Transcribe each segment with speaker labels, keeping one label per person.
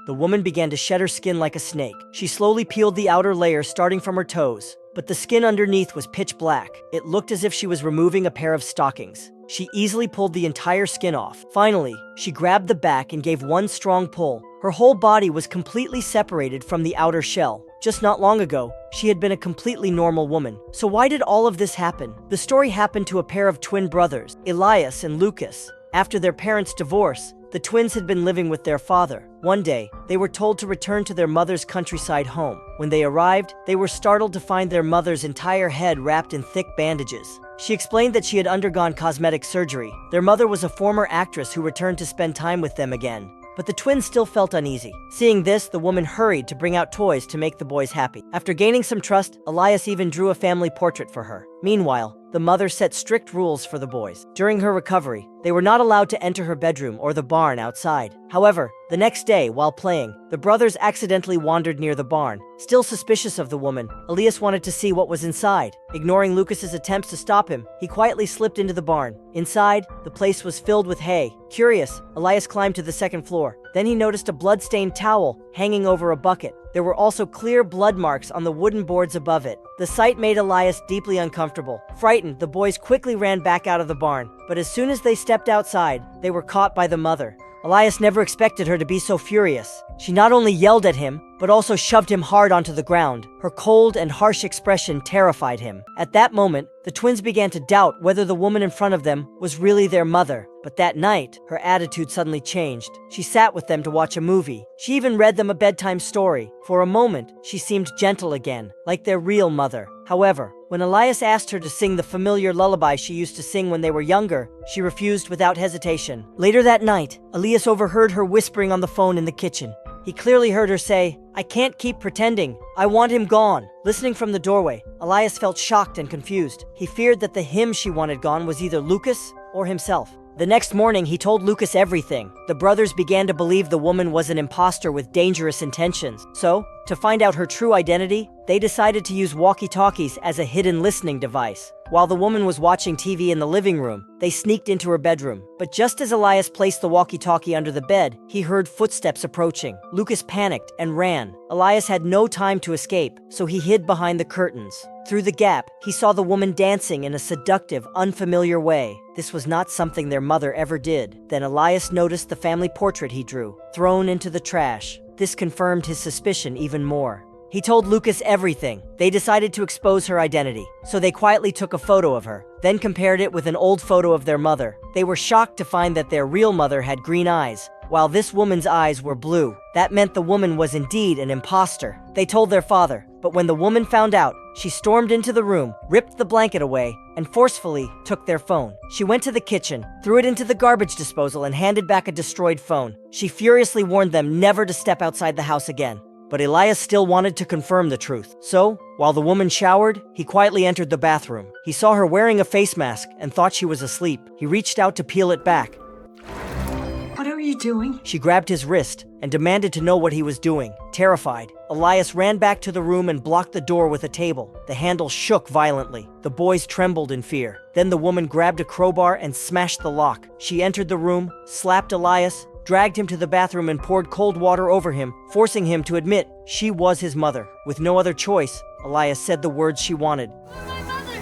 Speaker 1: the woman began to shed her skin like a snake. She slowly peeled the outer layer starting from her toes, but the skin underneath was pitch black. It looked as if she was removing a pair of stockings. She easily pulled the entire skin off. Finally, she grabbed the back and gave one strong pull. Her whole body was completely separated from the outer shell. Just not long ago, she had been a completely normal woman. So why did all of this happen? The story happened to a pair of twin brothers, Elias and Lucas. After their parents' divorce, the twins had been living with their father. One day, they were told to return to their mother's countryside home. When they arrived, they were startled to find their mother's entire head wrapped in thick bandages. She explained that she had undergone cosmetic surgery. Their mother was a former actress who returned to spend time with them again. But the twins still felt uneasy. Seeing this, the woman hurried to bring out toys to make the boys happy. After gaining some trust, Elias even drew a family portrait for her. Meanwhile, the mother set strict rules for the boys. During her recovery, they were not allowed to enter her bedroom or the barn outside. However, the next day, while playing, the brothers accidentally wandered near the barn. Still suspicious of the woman, Elias wanted to see what was inside. Ignoring Lucas's attempts to stop him, he quietly slipped into the barn. Inside, the place was filled with hay. Curious, Elias climbed to the second floor. Then he noticed a blood-stained towel hanging over a bucket. There were also clear blood marks on the wooden boards above it. The sight made Elias deeply uncomfortable. Frightened, the boys quickly ran back out of the barn. But as soon as they stepped outside, they were caught by the mother. Elias never expected her to be so furious. She not only yelled at him, but also shoved him hard onto the ground. Her cold and harsh expression terrified him. At that moment, the twins began to doubt whether the woman in front of them was really their mother. But that night, her attitude suddenly changed. She sat with them to watch a movie. She even read them a bedtime story. For a moment, she seemed gentle again, like their real mother. However, when Elias asked her to sing the familiar lullaby she used to sing when they were younger, she refused without hesitation. Later that night, Elias overheard her whispering on the phone in the kitchen. He clearly heard her say, "I can't keep pretending. I want him gone." Listening from the doorway, Elias felt shocked and confused. He feared that the him she wanted gone was either Lucas or himself. The next morning, he told Lucas everything. The brothers began to believe the woman was an imposter with dangerous intentions. So, to find out her true identity, they decided to use walkie-talkies as a hidden listening device. While the woman was watching TV in the living room, they sneaked into her bedroom. But just as Elias placed the walkie-talkie under the bed, he heard footsteps approaching. Lucas panicked and ran. Elias had no time to escape, so he hid behind the curtains. Through the gap, he saw the woman dancing in a seductive, unfamiliar way. This was not something their mother ever did. Then Elias noticed the family portrait he drew, thrown into the trash. This confirmed his suspicion even more. He told Lucas everything. They decided to expose her identity, so they quietly took a photo of her, then compared it with an old photo of their mother. They were shocked to find that their real mother had green eyes, while this woman's eyes were blue. That meant the woman was indeed an imposter. They told their father, but when the woman found out, she stormed into the room, ripped the blanket away, and forcefully took their phone. She went to the kitchen, threw it into the garbage disposal, and handed back a destroyed phone. She furiously warned them never to step outside the house again. But Elias still wanted to confirm the truth. So, while the woman showered, he quietly entered the bathroom. He saw her wearing a face mask and thought she was asleep. He reached out to peel it back.
Speaker 2: What are you doing?
Speaker 1: She grabbed his wrist and demanded to know what he was doing. Terrified, Elias ran back to the room and blocked the door with a table. The handle shook violently. The boys trembled in fear. Then the woman grabbed a crowbar and smashed the lock. She entered the room, slapped Elias, dragged him to the bathroom and poured cold water over him, forcing him to admit she was his mother. With no other choice, Elias said the words she wanted.
Speaker 3: You're my mother!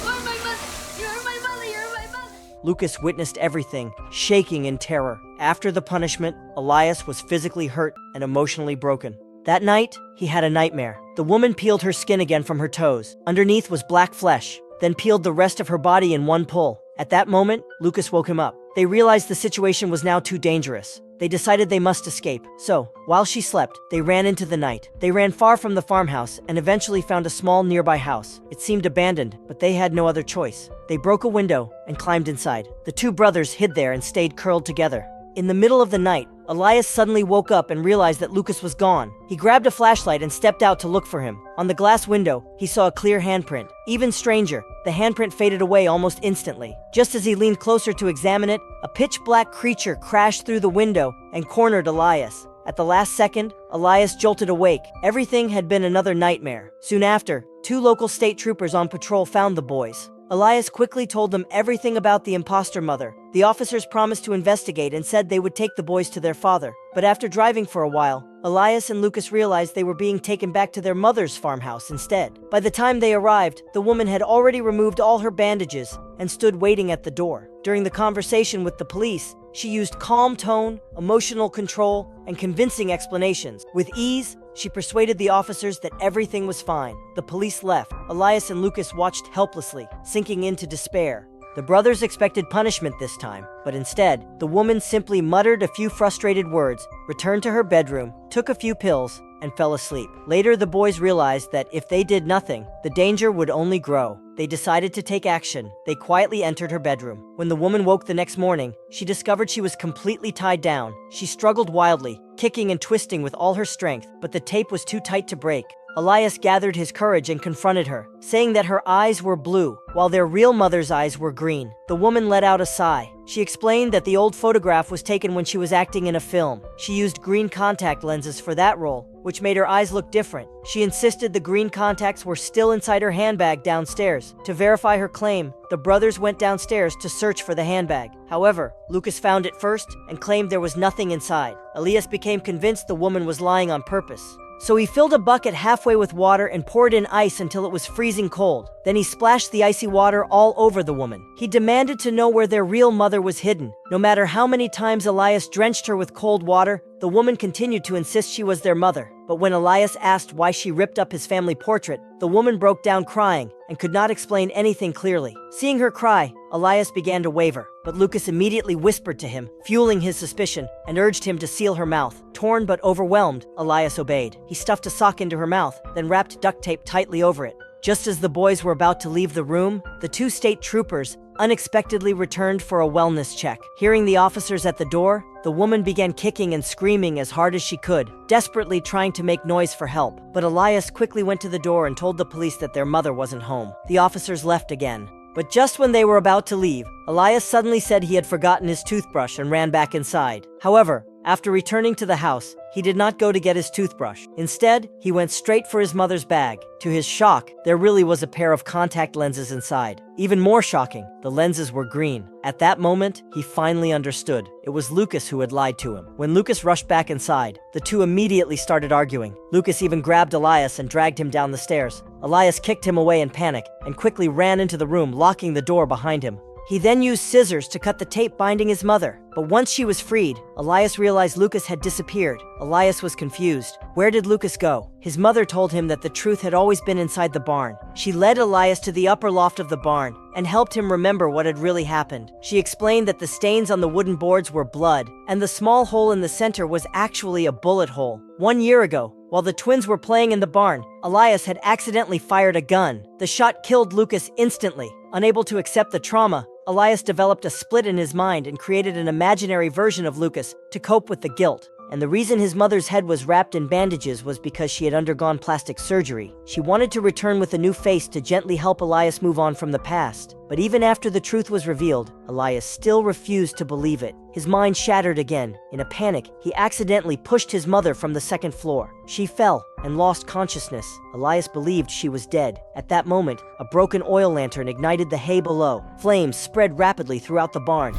Speaker 3: You're my mother! You're my mother! You're my mother!
Speaker 1: Lucas witnessed everything, shaking in terror. After the punishment, Elias was physically hurt and emotionally broken. That night, he had a nightmare. The woman peeled her skin again from her toes. Underneath was black flesh, then peeled the rest of her body in one pull. At that moment, Lucas woke him up. They realized the situation was now too dangerous. They decided they must escape. So, while she slept, they ran into the night. They ran far from the farmhouse and eventually found a small nearby house. It seemed abandoned, but they had no other choice. They broke a window and climbed inside. The two brothers hid there and stayed curled together. In the middle of the night, Elias suddenly woke up and realized that Lucas was gone. He grabbed a flashlight and stepped out to look for him. On the glass window, he saw a clear handprint. Even stranger, the handprint faded away almost instantly. Just as he leaned closer to examine it, a pitch-black creature crashed through the window and cornered Elias. At the last second, Elias jolted awake. Everything had been another nightmare. Soon after, two local state troopers on patrol found the boys. Elias quickly told them everything about the imposter mother. The officers promised to investigate and said they would take the boys to their father. But after driving for a while, Elias and Lucas realized they were being taken back to their mother's farmhouse instead. By the time they arrived, the woman had already removed all her bandages and stood waiting at the door. During the conversation with the police, she used calm tone, emotional control, and convincing explanations. With ease, she persuaded the officers that everything was fine. The police left. Elias and Lucas watched helplessly, sinking into despair. The brothers expected punishment this time, but instead, the woman simply muttered a few frustrated words, returned to her bedroom, took a few pills, and fell asleep. Later, the boys realized that if they did nothing, the danger would only grow. They decided to take action. They quietly entered her bedroom. When the woman woke the next morning, she discovered she was completely tied down. She struggled wildly, kicking and twisting with all her strength, but the tape was too tight to break. Elias gathered his courage and confronted her, saying that her eyes were blue, while their real mother's eyes were green. The woman let out a sigh. She explained that the old photograph was taken when she was acting in a film. She used green contact lenses for that role, which made her eyes look different. She insisted the green contacts were still inside her handbag downstairs. To verify her claim, the brothers went downstairs to search for the handbag. However, Lucas found it first and claimed there was nothing inside. Elias became convinced the woman was lying on purpose. So he filled a bucket halfway with water and poured in ice until it was freezing cold. Then he splashed the icy water all over the woman. He demanded to know where their real mother was hidden. No matter how many times Elias drenched her with cold water, the woman continued to insist she was their mother. But when Elias asked why she ripped up his family portrait, the woman broke down crying and could not explain anything clearly. Seeing her cry, Elias began to waver, but Lucas immediately whispered to him, fueling his suspicion, and urged him to seal her mouth. Torn but overwhelmed, Elias obeyed. He stuffed a sock into her mouth, then wrapped duct tape tightly over it. Just as the boys were about to leave the room, the two state troopers unexpectedly returned for a wellness check. Hearing the officers at the door, the woman began kicking and screaming as hard as she could, desperately trying to make noise for help. But Elias quickly went to the door and told the police that their mother wasn't home. The officers left again. But just when they were about to leave, Elias suddenly said he had forgotten his toothbrush and ran back inside. However, after returning to the house, he did not go to get his toothbrush. Instead, he went straight for his mother's bag. To his shock, there really was a pair of contact lenses inside. Even more shocking, the lenses were green. At that moment, he finally understood. It was Lucas who had lied to him. When Lucas rushed back inside, the two immediately started arguing. Lucas even grabbed Elias and dragged him down the stairs. Elias kicked him away in panic and quickly ran into the room, locking the door behind him. He then used scissors to cut the tape binding his mother. But once she was freed, Elias realized Lucas had disappeared. Elias was confused. Where did Lucas go? His mother told him that the truth had always been inside the barn. She led Elias to the upper loft of the barn and helped him remember what had really happened. She explained that the stains on the wooden boards were blood, and the small hole in the center was actually a bullet hole. 1 year ago, while the twins were playing in the barn, Elias had accidentally fired a gun. The shot killed Lucas instantly. Unable to accept the trauma, Elias developed a split in his mind and created an imaginary version of Lucas to cope with the guilt. And the reason his mother's head was wrapped in bandages was because she had undergone plastic surgery. She wanted to return with a new face to gently help Elias move on from the past. But even after the truth was revealed, Elias still refused to believe it. His mind shattered again. In a panic, he accidentally pushed his mother from the second floor. She fell and lost consciousness. Elias believed she was dead. At that moment, a broken oil lantern ignited the hay below. Flames spread rapidly throughout the barn.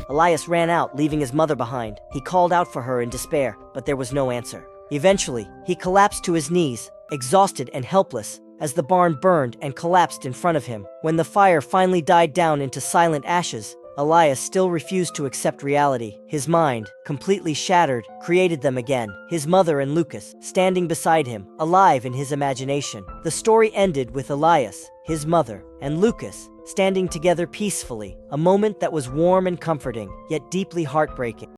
Speaker 1: Elias ran out, leaving his mother behind. He called out for her in despair, but there was no answer. Eventually, he collapsed to his knees, exhausted and helpless, as the barn burned and collapsed in front of him. When the fire finally died down into silent ashes, Elias still refused to accept reality. His mind, completely shattered, created them again. His mother and Lucas, standing beside him, alive in his imagination. The story ended with Elias, his mother, and Lucas standing together peacefully, a moment that was warm and comforting, yet deeply heartbreaking.